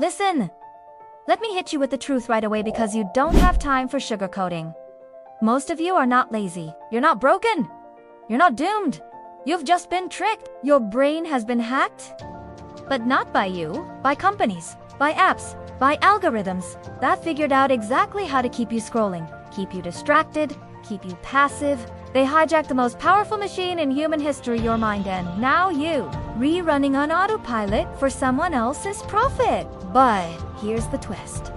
Listen, let me hit you with the truth right away because you don't have time for sugarcoating. Most of you are not lazy. You're not broken. You're not doomed. You've just been tricked. Your brain has been hacked. But not by you, by companies, by apps, by algorithms that figured out exactly how to keep you scrolling, keep you distracted, keep you passive. They hijacked the most powerful machine in human history, your mind, and now you, rerunning on autopilot for someone else's profit. But here's the twist.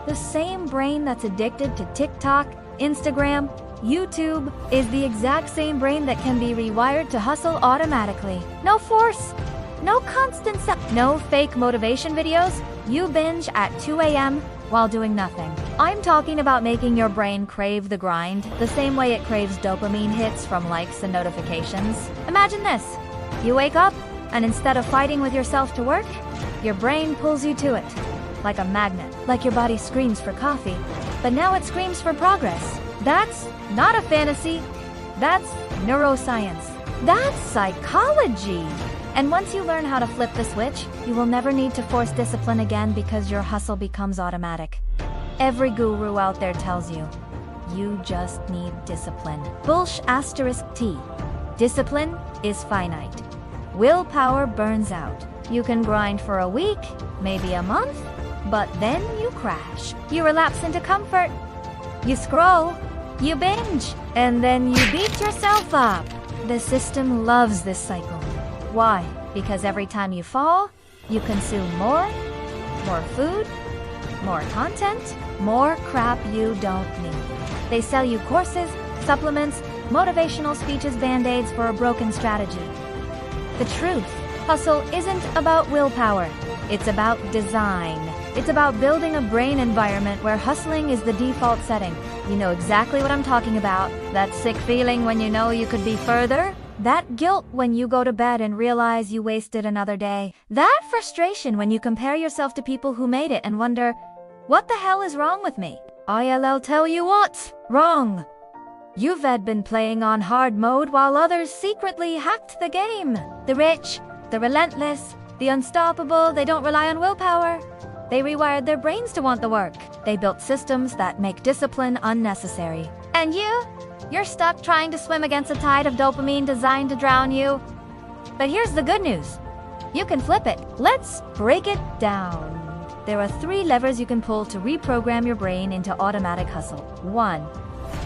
The same brain that's addicted to TikTok, Instagram, YouTube is the exact same brain that can be rewired to hustle automatically. No force, no constant no fake motivation videos. You binge at 2 a.m. while doing nothing. I'm talking about making your brain crave the grind, the same way it craves dopamine hits from likes and notifications. Imagine this. You wake up, and instead of fighting with yourself to work, your brain pulls you to it. Like a magnet. Like your body screams for coffee, but now it screams for progress. That's not a fantasy. That's neuroscience. That's psychology. And once you learn how to flip the switch, you will never need to force discipline again because your hustle becomes automatic. Every guru out there tells you, you just need discipline. Bullsh**T. Discipline is finite. Willpower burns out. You can grind for a week, maybe a month, but then you crash. You relapse into comfort. You scroll, you binge, and then you beat yourself up. The system loves this cycle. Why? Because every time you fall, you consume more food, more content, more crap you don't need. They sell you courses, supplements, motivational speeches, band-aids for a broken strategy. The truth, hustle isn't about willpower. It's about design. It's about building a brain environment where hustling is the default setting. You know exactly what I'm talking about. That sick feeling when you know you could be further. That guilt when you go to bed and realize you wasted another day. That frustration when you compare yourself to people who made it and wonder, what the hell is wrong with me? I'll tell you what's wrong. You've been playing on hard mode while others secretly hacked the game. The rich, the relentless, the unstoppable, they don't rely on willpower. They rewired their brains to want the work. They built systems that make discipline unnecessary. And you're stuck trying to swim against a tide of dopamine designed to drown you. But here's the good news. You can flip it. Let's break it down. There are 3 levers you can pull to reprogram your brain into automatic hustle. 1.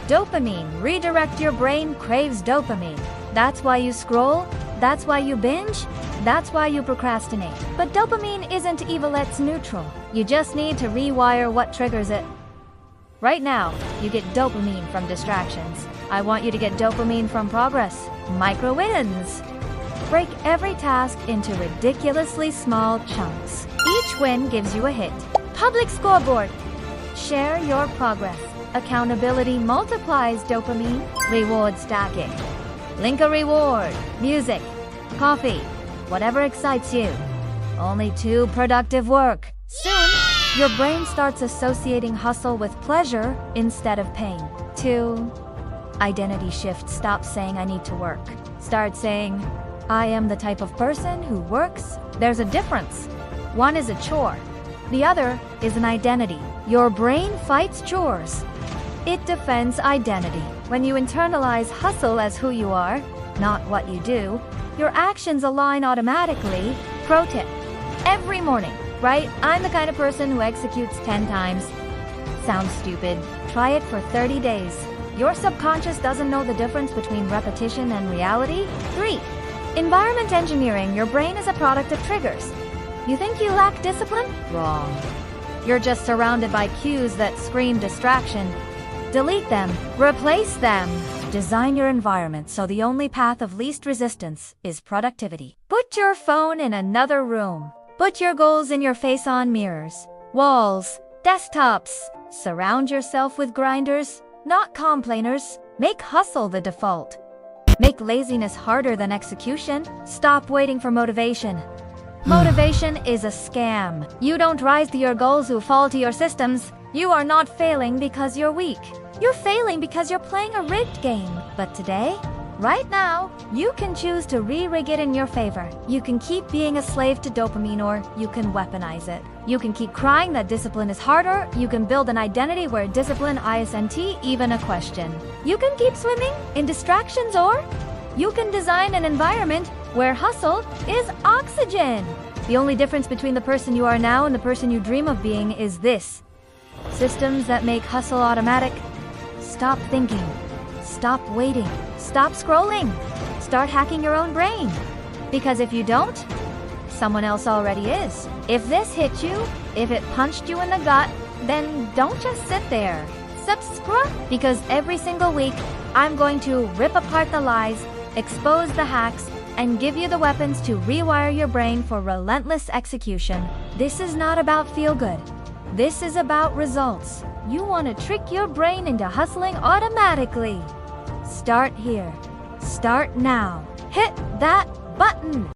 Dopamine. Redirect your brain craves dopamine. That's why you scroll. That's why you binge. That's why you procrastinate. But dopamine isn't evil, it's neutral. You just need to rewire what triggers it. Right now, you get dopamine from distractions. I want you to get dopamine from progress. Micro wins. Break every task into ridiculously small chunks. Each win gives you a hit. Public scoreboard. Share your progress. Accountability multiplies dopamine. Reward stacking. Link a reward. Music. Coffee. Whatever excites you. Only 2 productive work. Soon, your brain starts associating hustle with pleasure instead of pain. 2. Identity shift. Stop saying I need to work. Start saying, I am the type of person who works. There's a difference. One is a chore. The other is an identity. Your brain fights chores. It defends identity. When you internalize hustle as who you are, not what you do, your actions align automatically. Pro tip. Every morning, right? I'm the kind of person who executes 10 times. Sounds stupid. Try it for 30 days. Your subconscious doesn't know the difference between repetition and reality. 3. Environment engineering. Your brain is a product of triggers. You think you lack discipline? Wrong. You're just surrounded by cues that scream distraction. Delete them. Replace them. Design your environment so the only path of least resistance is productivity. Put your phone in another room. Put your goals in your face-on mirrors, walls, desktops. Surround yourself with grinders, not complainers. Make hustle the default. Make laziness harder than execution. Stop waiting for motivation. Motivation is a scam. You don't rise to your goals who fall to your systems. You are not failing because you're weak. You're failing because you're playing a rigged game. But today, Right now, you can choose to re-rig it in your favor. You can keep being a slave to dopamine, or you can weaponize it. You can keep crying that discipline is harder. You can build an identity where discipline isn't even a question. You can keep swimming in distractions, or you can design an environment where hustle is oxygen. The only difference between the person you are now and the person you dream of being is this: systems that make hustle automatic. Stop thinking. Stop waiting. Stop scrolling. Start hacking your own brain. Because if you don't, someone else already is. If this hit you, if it punched you in the gut, then don't just sit there. Subscribe! Because every single week, I'm going to rip apart the lies, expose the hacks, and give you the weapons to rewire your brain for relentless execution. This is not about feel-good. This is about results. You want to trick your brain into hustling automatically. Start here. Start now. Hit that button.